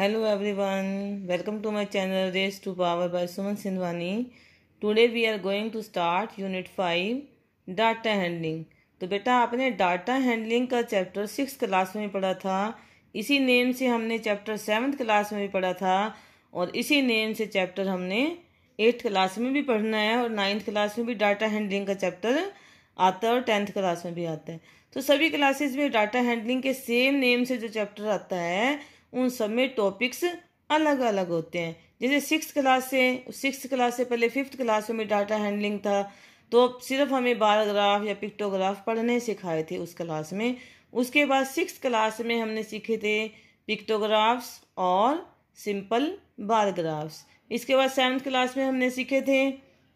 Hello everyone, welcome to my channel Race to Power by Suman Sindwani. Today we are going to start Unit 5 Data Handling. तो बेटा आपने data handling का chapter 6 class में पढ़ा था। इसी name से हमने चैप्टर 7th क्लास में भी पढ़ा था और इसी नेम से चैप्टर हमने 8th क्लास में भी पढ़ना है और 9th क्लास में भी डाटा हैंडलिंग का चैप्टर आता है और 10th क्लास में भी आता है। तो सभी क्लासेस में डाटा हैंडलिंग के सेम नेम से जो चैप्टर आता है उन सब में टॉपिक्स अलग अलग होते हैं। जैसे सिक्स क्लास से पहले 5th क्लास में डाटा हैंडलिंग था, तो सिर्फ हमें बार ग्राफ या पिक्टोग्राफ पढ़ने सिखाए थे उस क्लास में। उसके बाद 6th क्लास में हमने सीखे थे पिक्टोग्राफ्स और सिंपल बार ग्राफ्स। इसके बाद 7th क्लास में हमने सीखे थे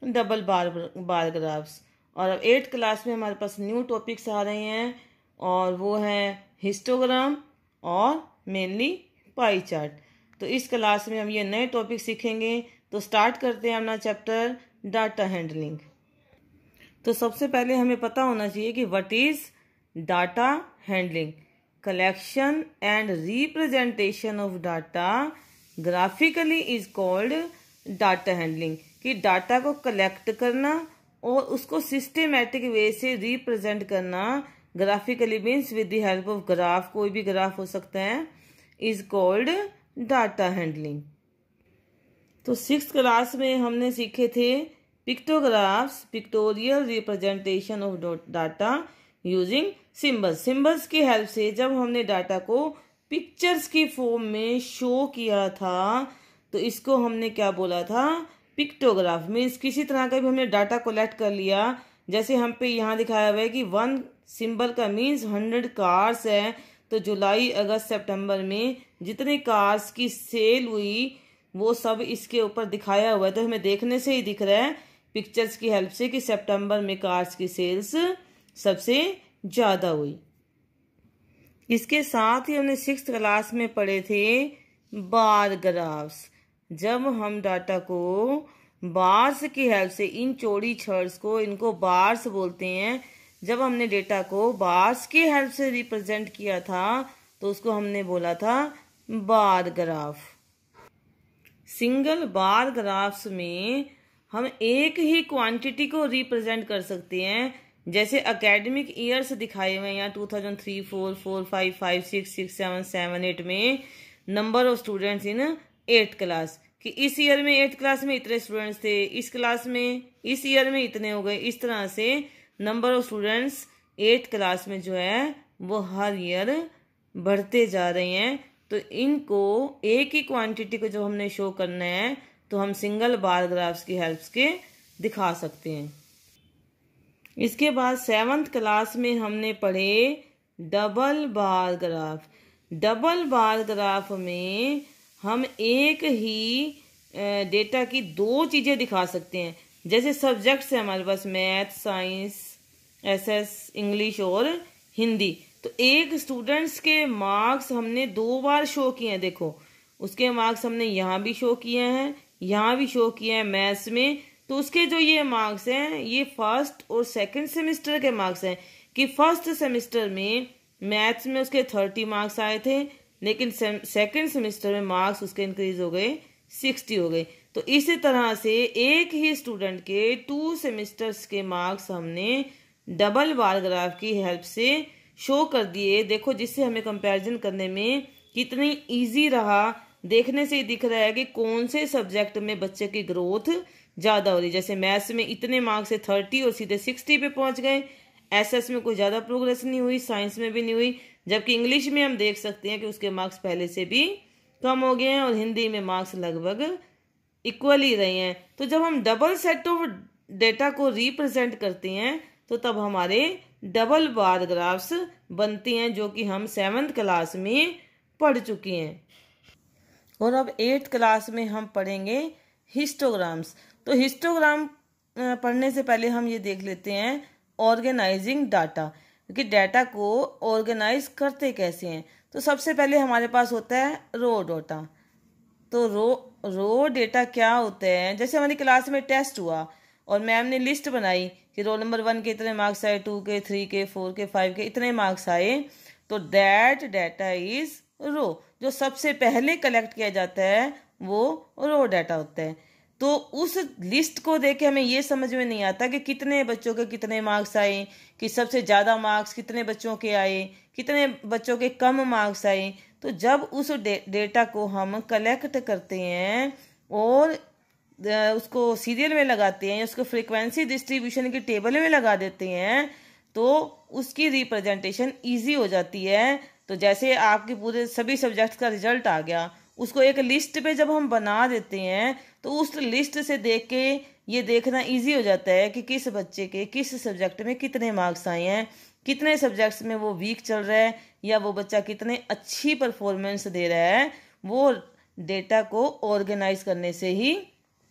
डबल बार ग्राफ्स। और अब 8th क्लास में हमारे पास न्यू टॉपिक्स आ रहे हैं और वो है हिस्टोग्राम और मेनली पाई चार्ट। तो इस क्लास में हम ये नए टॉपिक सीखेंगे। तो स्टार्ट करते हैं अपना चैप्टर डाटा हैंडलिंग। तो सबसे पहले हमें पता होना चाहिए कि what is data handling. Collection and representation of data graphically is called data handling. कि डाटा को कलेक्ट करना और उसको सिस्टेमेटिक वे से रिप्रेजेंट करना, graphically means with the help of graph, कोई भी ग्राफ हो सकता है, इज कॉल्ड डाटा हैंडलिंग। तो 6th क्लास में हमने सीखे थे pictographs, pictorial representation of data using symbols. Symbols की हेल्प से जब हमने डाटा को पिक्चर्स की फॉर्म में शो किया था तो इसको हमने क्या बोला था, पिक्टोग्राफ। मीन्स किसी तरह का भी हमने डाटा कलेक्ट कर लिया। जैसे हम पे यहाँ दिखाया हुआ है कि 1 सिंबल का मीन्स 100 कार्स है। तो जुलाई अगस्त सितंबर में जितने कार्स की सेल हुई वो सब इसके ऊपर दिखाया हुआ है। तो हमें देखने से ही दिख रहा है पिक्चर्स की हेल्प से कि सितंबर में कार्स की सेल्स सबसे ज्यादा हुई। इसके साथ ही हमने 6th क्लास में पढ़े थे बार ग्राफ्स। जब हम डाटा को बार्स की हेल्प से, इन चौड़ी छर्स को, इनको बार्स बोलते हैं, जब हमने डेटा को बार्स की हेल्प से रिप्रेजेंट किया था तो उसको हमने बोला था बार ग्राफ। सिंगल बार ग्राफ्स में हम एक ही क्वांटिटी को रिप्रेजेंट कर सकते हैं। जैसे एकेडमिक ईयर्स दिखाए हुए हैं यहाँ 2003, 4, 4, 5, 5, 6, 6, 7, 7, 8 में number of students in 8th class, कि इस ईयर में 8th क्लास में इतने स्टूडेंट्स थे, इस क्लास में इस ईयर में इतने हो गए। इस तरह से number of students 8th class में जो है वो हर ईयर बढ़ते जा रहे हैं। तो इनको एक ही क्वांटिटी को जब हमने शो करना है तो हम सिंगल बार ग्राफ्स की हेल्प के दिखा सकते हैं। इसके बाद 7th क्लास में हमने पढ़े double bar graph. Double bar graph में हम एक ही डेटा की 2 चीजें दिखा सकते हैं। जैसे सब्जेक्ट्स है हमारे पास मैथ, साइंस, एसएस, इंग्लिश और हिंदी। तो एक स्टूडेंट्स के मार्क्स हमने 2 बार शो किए हैं। देखो उसके मार्क्स हमने यहाँ भी शो किए हैं, यहाँ भी शो किए हैं मैथ्स में। तो उसके जो ये मार्क्स हैं ये फर्स्ट और सेकंड सेमेस्टर के मार्क्स हैं। कि फर्स्ट सेमेस्टर में मैथ्स में उसके 30 मार्क्स आए थे, लेकिन सेकंड सेमेस्टर में मार्क्स उसके इंक्रीज हो गए, 60 हो गए। तो इसी तरह से एक ही स्टूडेंट के 2 सेमेस्टर्स के मार्क्स हमने डबल बार ग्राफ की हेल्प से शो कर दिए। देखो जिससे हमें कंपैरिजन करने में कितनी इजी रहा। देखने से ही दिख रहा है कि कौन से सब्जेक्ट में बच्चे की ग्रोथ ज्यादा हो रही। जैसे मैथ्स में इतने मार्क्स से 30 और सीधे 60 पे पहुंच गए। एसएस में कोई ज्यादा प्रोग्रेस नहीं हुई, साइंस में भी नहीं हुई। जबकि इंग्लिश में हम देख सकते हैं कि उसके मार्क्स पहले से भी कम हो गए हैं और हिंदी में मार्क्स लगभग इक्वल ही रहे हैं। तो जब हम डबल सेट ऑफ डेटा को रिप्रेजेंट करते हैं तो तब हमारे डबल बार ग्राफ्स बनते हैं, जो कि हम 7th क्लास में पढ़ चुके हैं। और अब 8th क्लास में हम पढ़ेंगे हिस्टोग्राम्स। तो हिस्टोग्राम पढ़ने से पहले हम ये देख लेते हैं ऑर्गेनाइजिंग डाटा, क्योंकि डाटा को ऑर्गेनाइज करते कैसे हैं। तो सबसे पहले हमारे पास होता है रो डाटा। तो रो डेटा क्या होता है, जैसे हमारी क्लास में टेस्ट हुआ और मैम ने लिस्ट बनाई कि रोल नंबर 1 के इतने मार्क्स आए, 2 के, 3 के, 4 के, 5 के इतने मार्क्स आए, तो दैट डाटा इज रो। जो सबसे पहले कलेक्ट किया जाता है वो रो डाटा होता है। तो उस लिस्ट को देख के हमें ये समझ में नहीं आता कि कितने बच्चों के कितने मार्क्स आए, कि सबसे ज़्यादा मार्क्स कितने बच्चों के आए, कितने बच्चों के कम मार्क्स आए। तो जब उस डेटा को हम कलेक्ट करते हैं और उसको सीरियल में लगाते हैं या उसको फ्रीक्वेंसी डिस्ट्रीब्यूशन की टेबल में लगा देते हैं तो उसकी रिप्रेजेंटेशन इजी हो जाती है। तो जैसे आपके पूरे सभी सब्जेक्ट्स का रिजल्ट आ गया, उसको एक लिस्ट पे जब हम बना देते हैं तो उस लिस्ट से देख के ये देखना इजी हो जाता है कि किस बच्चे के किस सब्जेक्ट में कितने मार्क्स आए हैं, कितने सब्जेक्ट्स में वो वीक चल रहा है या वो बच्चा कितने अच्छी परफॉर्मेंस दे रहा है। वो डेटा को ऑर्गेनाइज करने से ही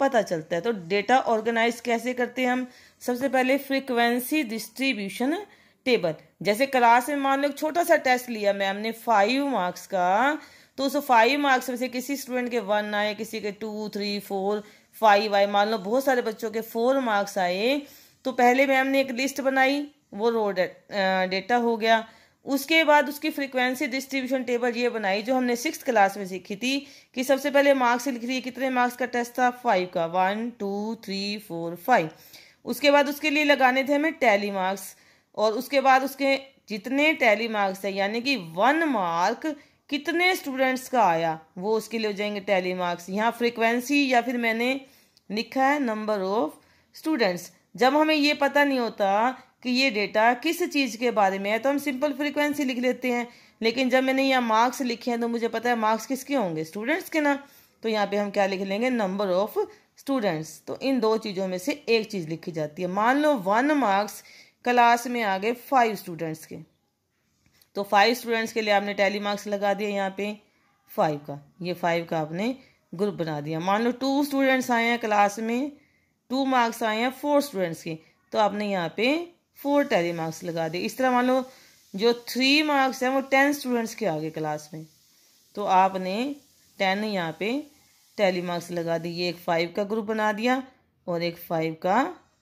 पता चलता है। तो डेटा ऑर्गेनाइज कैसे करते हैं हम? सबसे पहले फ्रीक्वेंसी डिस्ट्रीब्यूशन टेबल। जैसे क्लास में मान लो छोटा सा टेस्ट लिया मैम ने 5 मार्क्स का, तो उस 5 मार्क्स में से किसी स्टूडेंट के 1 आए, किसी के 2, 3, 4, 5 आए, मान लो बहुत सारे बच्चों के 4 मार्क्स आए। तो पहले मैम ने एक लिस्ट बनाई, वो रो डेटा हो गया। उसके बाद उसकी फ्रीक्वेंसी डिस्ट्रीब्यूशन टेबल ये बनाई जो हमने 6th क्लास में सीखी थी कि सबसे पहले मार्क्स लिख रही है, कितने मार्क्स का टेस्ट था? 5 का, 1, 2, 3, 4, 5। उसके बाद उसके लिए लगाने थे हमें टैली मार्क्स, और उसके बाद उसके जितने टैली मार्क्स है यानी कि 1 मार्क कितने स्टूडेंट्स का आया वो उसके लिए हो जाएंगे टैली मार्क्स। यहाँ फ्रीक्वेंसी या फिर मैंने लिखा है नंबर ऑफ स्टूडेंट्स। जब हमें ये पता नहीं होता कि ये डेटा किस चीज़ के बारे में है तो हम सिंपल फ्रीक्वेंसी लिख लेते हैं, लेकिन जब मैंने यहाँ मार्क्स लिखे हैं तो मुझे पता है मार्क्स किसके होंगे? स्टूडेंट्स के ना। तो यहाँ पे हम क्या लिख लेंगे? Number of students. तो इन दो चीज़ों में से एक चीज़ लिखी जाती है। मान लो 1 मार्क्स क्लास में आ गए 5 स्टूडेंट्स के, तो 5 स्टूडेंट्स के लिए आपने टैली मार्क्स लगा दिया यहाँ पे 5 का, ये 5 का आपने ग्रुप बना दिया। मान लो 2 स्टूडेंट्स आए हैं क्लास में, 2 मार्क्स आए हैं 4 स्टूडेंट्स के, तो आपने यहाँ पे 4 टैली मार्क्स लगा दिए। इस तरह मान लो जो 3 मार्क्स हैं वो 10 स्टूडेंट्स के आगे क्लास में, तो आपने 10 यहाँ पे टैली मार्क्स लगा दिए। ये एक 5 का ग्रुप बना दिया और एक 5 का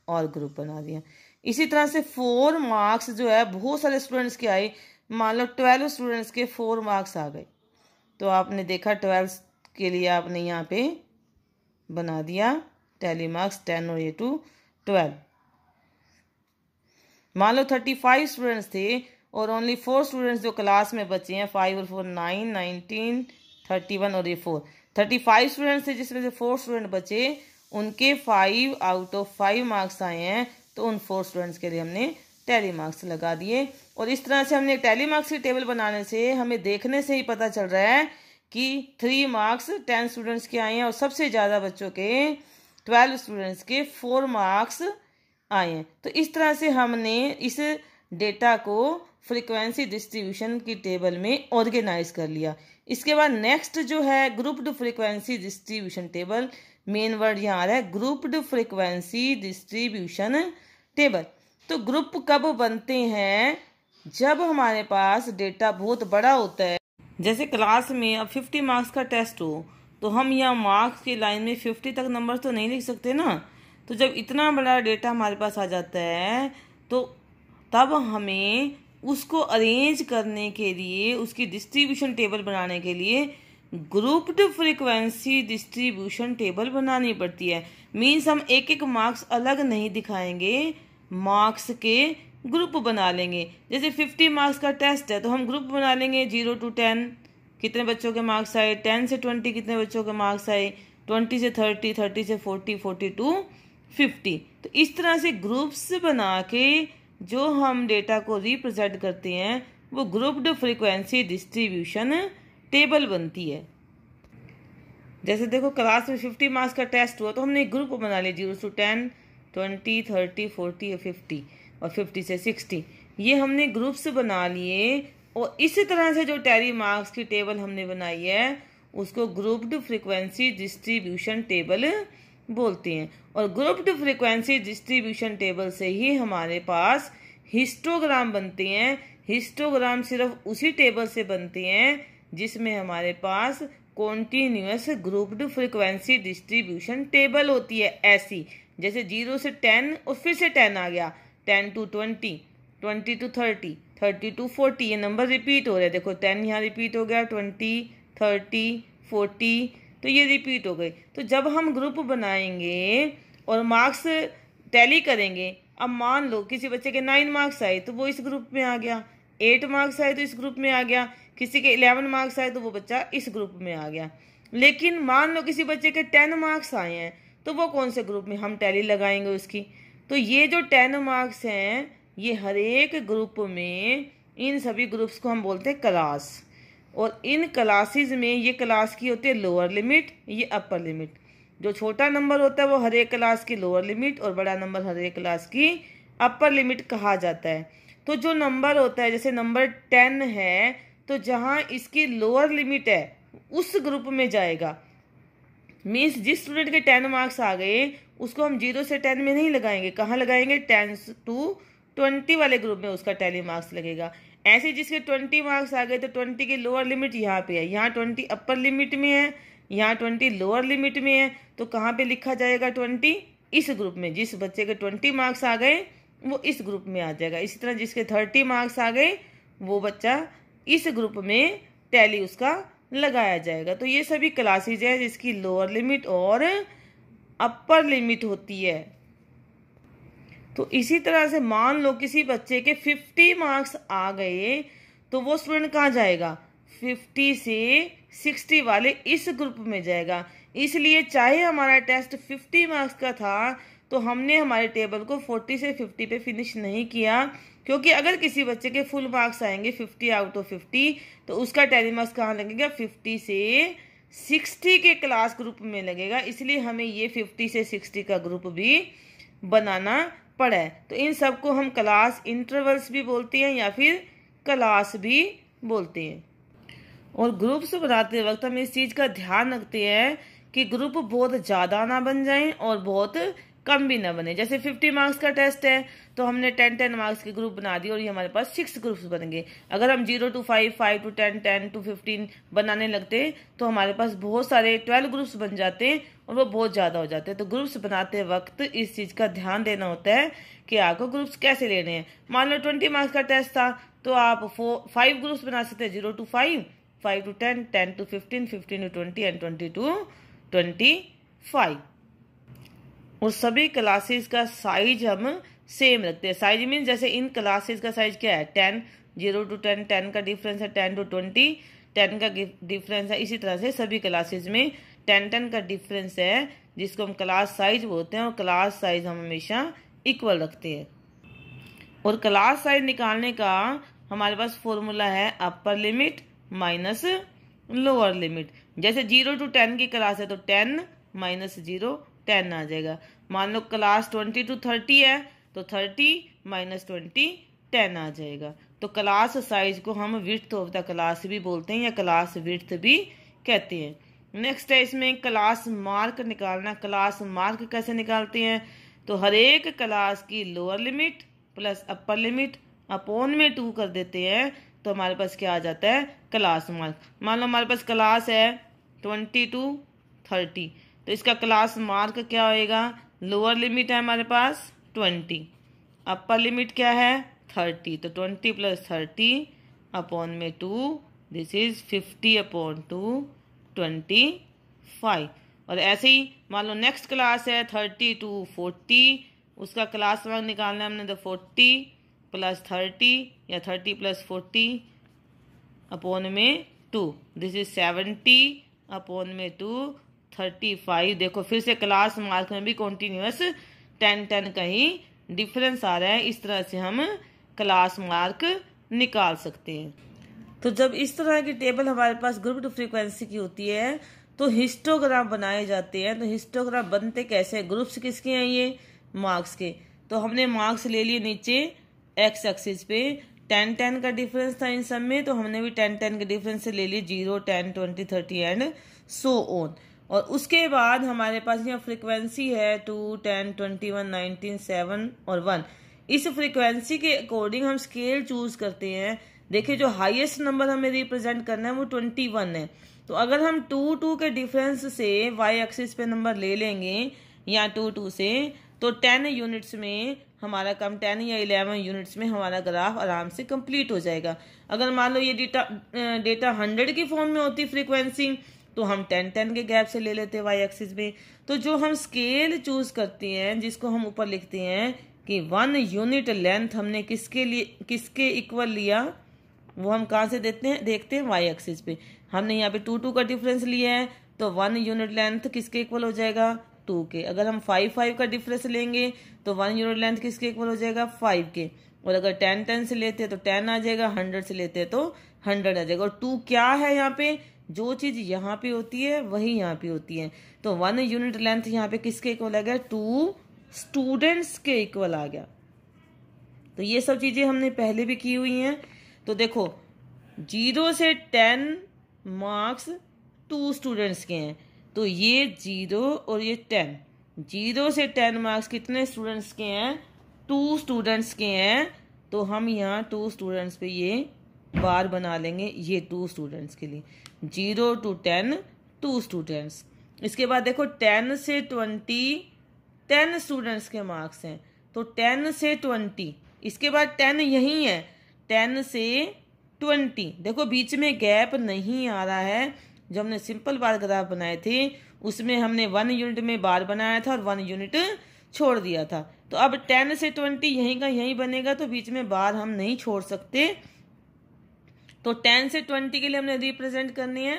और ग्रुप बना दिया। इसी तरह से 4 मार्क्स जो है बहुत सारे स्टूडेंट्स के आए, मान लो 12 स्टूडेंट्स के 4 मार्क्स आ गए, तो आपने देखा 12 के लिए आपने यहाँ पे बना दिया टैली मार्क्स 10 और ये 2 12। मान लो 35 स्टूडेंट्स थे और ओनली 4 स्टूडेंट्स जो क्लास में बचे हैं, 5 और 4 9, 19, 31 और ये 4, 35 स्टूडेंट्स थे जिसमें से 4 स्टूडेंट बचे, उनके 5 आउट ऑफ 5 मार्क्स आए हैं, तो उन 4 स्टूडेंट्स के लिए हमने टैली मार्क्स लगा दिए। और इस तरह से हमने टैली मार्क्स की टेबल बनाने से हमें देखने से ही पता चल रहा है कि 3 मार्क्स 10 स्टूडेंट्स के आए हैं और सबसे ज़्यादा बच्चों के 12 स्टूडेंट्स के 4 मार्क्स आए हैं। तो इस तरह से हमने इस डेटा को फ्रीक्वेंसी डिस्ट्रीब्यूशन की टेबल में ऑर्गेनाइज कर लिया। इसके बाद नेक्स्ट जो है grouped frequency distribution table, main word यहाँ आ रहा है ग्रुप्ड फ्रीक्वेंसी डिस्ट्रीब्यूशन टेबल। तो ग्रुप कब बनते हैं? जब हमारे पास डेटा बहुत बड़ा होता है। जैसे क्लास में अब 50 मार्क्स का टेस्ट हो तो हम यहाँ मार्क्स की लाइन में 50 तक नंबर तो नहीं लिख सकते ना। तो जब इतना बड़ा डेटा हमारे पास आ जाता है तो तब हमें उसको अरेंज करने के लिए, उसकी डिस्ट्रीब्यूशन टेबल बनाने के लिए ग्रुप्ड फ्रीक्वेंसी डिस्ट्रीब्यूशन टेबल बनानी पड़ती है। मीन्स हम एक एक मार्क्स अलग नहीं दिखाएंगे, मार्क्स के ग्रुप बना लेंगे। जैसे 50 मार्क्स का टेस्ट है तो हम ग्रुप बना लेंगे 0 to 10 कितने बच्चों के मार्क्स आए, 10 से 20 कितने बच्चों के मार्क्स आए, 20 से 30, 30 से 40, 40 to 50। तो इस तरह से ग्रुप्स बना के जो हम डेटा को रिप्रेजेंट करते हैं वो ग्रुप्ड फ्रीक्वेंसी डिस्ट्रीब्यूशन टेबल बनती है। जैसे देखो क्लास में 50 मार्क्स का टेस्ट हुआ तो हमने एक ग्रुप बना लिया 0 to 10, 20, 30, 40 और 50 और 50 से 60, ये हमने ग्रुप्स बना लिए। और इसी तरह से जो टैली मार्क्स की टेबल हमने बनाई है उसको ग्रुप्ड फ्रीक्वेंसी डिस्ट्रीब्यूशन टेबल बोलते हैं। और ग्रुप्ड फ्रीक्वेंसी डिस्ट्रीब्यूशन टेबल से ही हमारे पास हिस्टोग्राम बनते हैं। हिस्टोग्राम सिर्फ उसी टेबल से बनते हैं जिसमें हमारे पास continuous grouped frequency distribution table होती है। ऐसी जैसे 0 से 10 और फिर से 10 आ गया, 10 to 20, 20 to 30, 30 to 40, ये नंबर रिपीट हो रहे हैं। देखो 10 यहाँ रिपीट हो गया, 20, 30, 40, तो ये रिपीट हो गए। तो जब हम ग्रुप बनाएंगे और मार्क्स टैली करेंगे, अब मान लो किसी बच्चे के 9 मार्क्स आए तो वो इस ग्रुप में आ गया, 8 मार्क्स आए तो इस ग्रुप में आ गया, किसी के 11 मार्क्स आए तो वो बच्चा इस ग्रुप में आ गया। लेकिन मान लो किसी बच्चे के 10 मार्क्स आए हैं तो वो कौन से ग्रुप में, हम टैली लगाएंगे उसकी। तो ये जो 10 मार्क्स हैं ये हर एक ग्रुप में, इन सभी ग्रुप्स को हम बोलते हैं क्लास। और इन क्लासेस में ये क्लास की होती है लोअर लिमिट, ये अपर लिमिट। जो छोटा नंबर होता है वो हर एक क्लास की लोअर लिमिट और बड़ा नंबर हर एक क्लास की अपर लिमिट कहा जाता है। तो जो नंबर होता है, जैसे नंबर 10 है, तो जहाँ इसकी लोअर लिमिट है उस ग्रुप में जाएगा। मीन्स जिस स्टूडेंट के 10 मार्क्स आ गए उसको हम 0 से 10 में नहीं लगाएंगे, कहाँ लगाएंगे, 10 to 20 वाले ग्रुप में उसका टैली मार्क्स लगेगा। ऐसे जिसके 20 मार्क्स आ गए तो 20 की लोअर लिमिट यहाँ पे है, यहाँ 20 अपर लिमिट में है, यहाँ 20 लोअर लिमिट में है, तो कहाँ पे लिखा जाएगा 20, इस ग्रुप में। जिस बच्चे के 20 मार्क्स आ गए वो इस ग्रुप में आ जाएगा। इसी तरह जिसके 30 मार्क्स आ गए वो बच्चा इस ग्रुप में टैली उसका लगाया जाएगा। तो ये सभी क्लासेज है जिसकी लोअर लिमिट और अपर लिमिट होती है। तो इसी तरह से मान लो किसी बच्चे के 50 मार्क्स आ गए तो वो स्टूडेंट कहाँ जाएगा, 50 से 60 वाले इस ग्रुप में जाएगा। इसलिए चाहे हमारा टेस्ट 50 मार्क्स का था तो हमने हमारे टेबल को 40 से 50 पे फिनिश नहीं किया, क्योंकि अगर किसी बच्चे के फुल मार्क्स आएंगे 50 आउट ऑफ 50 तो उसका टैली मार्क्स कहाँ लगेगा, 50 से 60 के क्लास ग्रुप में लगेगा। इसलिए हमें ये 50 से 60 का ग्रुप भी बनाना पड़ा है। तो इन सबको हम क्लास इंटरवल्स भी बोलते हैं या फिर क्लास भी बोलते हैं। और ग्रुप्स बनाते वक्त हम इस चीज़ का ध्यान रखते हैं कि ग्रुप बहुत ज़्यादा ना बन जाएं और बहुत कम भी ना बने। जैसे 50 मार्क्स का टेस्ट है तो हमने 10 मार्क्स के ग्रुप बना दिए और ये हमारे पास 6 ग्रुप्स बन गए। अगर हम 0 to 5, 5 to 10, 10 to 15 बनाने लगते तो हमारे पास बहुत सारे 12 ग्रुप्स बन जाते और वो बहुत ज़्यादा हो जाते। तो ग्रुप्स बनाते वक्त इस चीज़ का ध्यान देना होता है कि आपको ग्रुप्स कैसे लेने हैं। मान लो 20 मार्क्स का टेस्ट था तो आप 5 ग्रुप्स बना सकते हैं, 0 to 5, 5 to 10, 10 to 15, 15 to 20 and 20 to 25। और सभी क्लासेस का साइज हम सेम रखते हैं। साइज मीन जैसे इन क्लासेस का साइज क्या है, 10, 0 to 10, 10 का डिफरेंस है, 10 to 20, 10 का डिफरेंस है। इसी तरह से सभी क्लासेस में 10 का डिफरेंस है, जिसको हम क्लास साइज बोलते हैं। और क्लास साइज हम हमेशा इक्वल रखते हैं। और क्लास साइज निकालने का हमारे पास फॉर्मूला है upper limit minus lower limit. जैसे 0 to 10 की क्लास है तो 10 माइनस 0 10 आ जाएगा। मान लो क्लास 20 to 30 है तो 30 माइनस 20 10 आ जाएगा। तो क्लास साइज को हम विड्थ ऑफ द क्लास भी बोलते हैं या क्लास विड्थ भी कहते हैं। नेक्स्ट है इसमें क्लास मार्क निकालना। क्लास मार्क कैसे निकालते हैं, तो हर एक क्लास की lower limit plus upper limit upon में 2 कर देते हैं तो हमारे पास क्या आ जाता है, क्लास मार्क। मान लो हमारे पास क्लास है 20 to 30 तो इसका क्लास मार्क क्या होएगा, लोअर लिमिट है हमारे पास 20, अपर लिमिट क्या है 30, तो 20 प्लस 30 अपॉन में 2, दिस इज 50 अपॉन 2, 25। और ऐसे ही मान लो नेक्स्ट क्लास है 30 to 40, उसका क्लास मार्क निकालना है हमने, तो 40 प्लस 30 या 30 प्लस 40 अपॉन में 2, दिस इज 70 अपॉन में 2, 35। देखो फिर से क्लास मार्क में भी कॉन्टिन्यूअस 10 का ही डिफरेंस आ रहा है। इस तरह से हम क्लास मार्क निकाल सकते हैं। तो जब इस तरह की टेबल हमारे पास ग्रुप टू फ्रीक्वेंसी की होती है तो हिस्टोग्राम बनाए जाते हैं। तो हिस्टोग्राम बनते कैसे, ग्रुप्स किसके हैं, ये मार्क्स के। तो हमने मार्क्स ले लिए नीचे एक्स एक्सिस पे, 10 का डिफरेंस था इन सब में, तो हमने भी 10 के डिफरेंस से ले लिए 0, 10, 20, 30 एंड सो ऑन। और उसके बाद हमारे पास यहाँ फ्रीक्वेंसी है 2, 10, 21, 19, 7 और 1। इस फ्रीक्वेंसी के अकॉर्डिंग हम स्केल चूज करते हैं। देखिए जो हाईएस्ट नंबर हमें रिप्रेजेंट करना है वो 21 है। तो अगर हम 2 के डिफरेंस से वाई एक्सिस पे नंबर ले लेंगे या 2 से, तो 10 यूनिट्स में हमारा काम 10 या 11 यूनिट्स में हमारा ग्राफ आराम से कंप्लीट हो जाएगा। अगर मान लो ये डेटा 100 की फॉर्म में होती फ्रीक्वेंसी तो हम 10 के गैप से ले लेते वाई एक्सिस में। तो जो हम स्केल चूज करते हैं जिसको हम ऊपर लिखते हैं कि 1 यूनिट लेंथ हमने किसके इक्वल लिया, वो हम कहाँ से देखते हैं वाई एक्सिस पे। हमने यहाँ पे 2 का डिफरेंस लिया है तो 1 यूनिट लेंथ किसके इक्वल हो जाएगा 2 के। अगर हम 5 का डिफरेंस लेंगे तो 1 यूनिट लेंथ किसके इक्वल हो जाएगा 5 के। और अगर 10 से लेते हैं तो 10 आ जाएगा, 100 से लेते हैं तो 100 आ जाएगा। और 2 क्या है यहाँ पे, जो चीज यहाँ पे होती है वही यहाँ पे होती है। तो 1 यूनिट लेंथ यहाँ पे किसके इक्वल आ गया 2 स्टूडेंट्स के इक्वल आ गया। तो ये सब चीजें हमने पहले भी की हुई हैं। तो देखो 0 से 10 मार्क्स 2 स्टूडेंट्स के हैं, तो ये 0 और ये 10, 0 से 10 मार्क्स कितने स्टूडेंट्स के हैं 2 स्टूडेंट्स के हैं। तो हम यहाँ 2 स्टूडेंट्स पे ये बार बना लेंगे, ये 2 स्टूडेंट्स के लिए 0 to 10 2 स्टूडेंट्स। इसके बाद देखो 10 से 20 10 स्टूडेंट्स के मार्क्स हैं, तो 10 से 20, इसके बाद 10 यही है 10 से 20। देखो बीच में गैप नहीं आ रहा है। जो हमने सिंपल बार ग्राफ बनाए थे उसमें हमने 1 यूनिट में बार बनाया था और 1 यूनिट छोड़ दिया था। तो अब 10 से 20 यहीं का यहीं बनेगा, तो बीच में बार हम नहीं छोड़ सकते। तो 10 से 20 के लिए हमने रिप्रेजेंट करनी है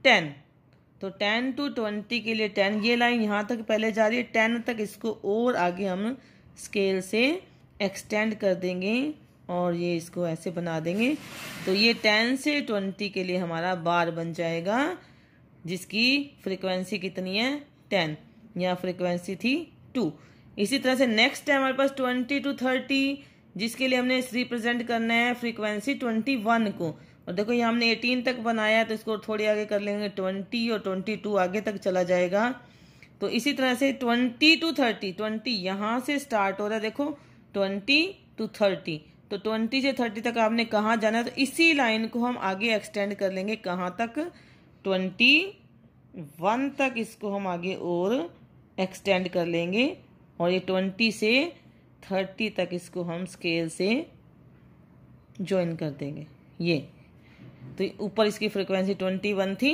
10, तो 10 to 20 के लिए 10, ये लाइन यहाँ तक पहले जा रही है 10 तक, इसको और आगे हम स्केल से एक्सटेंड कर देंगे और ये इसको ऐसे बना देंगे। तो ये 10 से 20 के लिए हमारा बार बन जाएगा जिसकी फ्रीक्वेंसी कितनी है 10, या फ्रीक्वेंसी थी 2। इसी तरह से नेक्स्ट है हमारे पास 20 to 30 जिसके लिए हमने रिप्रेजेंट करना है फ्रीक्वेंसी 21 को। और देखो ये हमने 18 तक बनाया है तो इसको थोड़ी आगे कर लेंगे 20 और 22 आगे तक चला जाएगा। तो इसी तरह से 20 to 30, 20 यहाँ से स्टार्ट हो रहा है देखो 20 to 30, तो 20 से 30 तक आपने कहाँ जाना है, तो इसी लाइन को हम आगे एक्सटेंड कर लेंगे कहाँ तक 21 तक, इसको हम आगे और एक्सटेंड कर लेंगे। और ये 20 से 30 तक इसको हम स्केल से ज्वाइन कर देंगे ये। तो ऊपर इसकी फ्रीक्वेंसी 21 थी,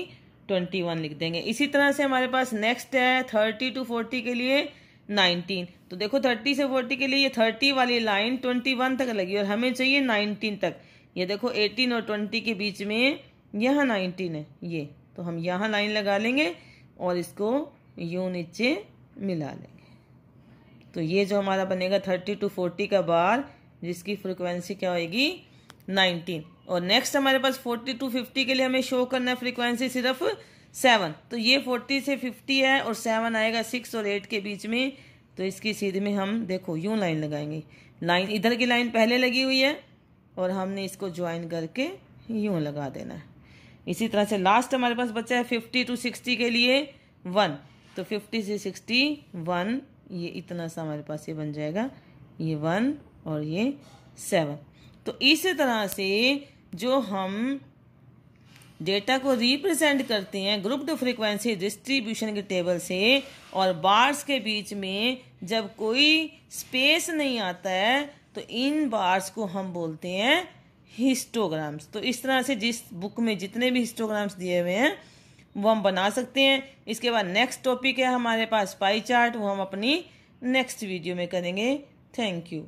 21 लिख देंगे। इसी तरह से हमारे पास नेक्स्ट है 30 to 40 के लिए 19। तो देखो 30 से 40 के लिए ये 30 वाली लाइन 21 तक लगी और हमें चाहिए 19 तक। ये देखो 18 और 20 के बीच में यहाँ 19 है ये, तो हम यहाँ लाइन लगा लेंगे और इसको यूं नीचे मिला लेंगे। तो ये जो हमारा बनेगा 30 to 40 का बार जिसकी फ्रीक्वेंसी क्या होगी 19। और नेक्स्ट हमारे पास 40 to 50 के लिए हमें शो करना है फ्रीक्वेंसी सिर्फ 7। तो ये 40 से 50 है और 7 आएगा 6 और 8 के बीच में। तो इसकी सीधे में हम देखो यूं लाइन लगाएंगे, लाइन इधर की लाइन पहले लगी हुई है और हमने इसको ज्वाइन करके यूं लगा देना है। इसी तरह से लास्ट हमारे पास बचा है 50 to 60 के लिए 1। तो 50 से 60 1, ये इतना सा हमारे पास ये बन जाएगा, ये 1 और ये 7। तो इस तरह से जो हम डेटा को रिप्रेजेंट करते हैं ग्रुप्ड फ्रीक्वेंसी डिस्ट्रीब्यूशन के टेबल से, और बार्स के बीच में जब कोई स्पेस नहीं आता है तो इन बार्स को हम बोलते हैं हिस्टोग्राम्स। तो इस तरह से जिस बुक में जितने भी हिस्टोग्राम्स दिए हुए हैं वो हम बना सकते हैं। इसके बाद नेक्स्ट टॉपिक है हमारे पास पाई चार्ट, वो हम अपनी नेक्स्ट वीडियो में करेंगे। Thank you.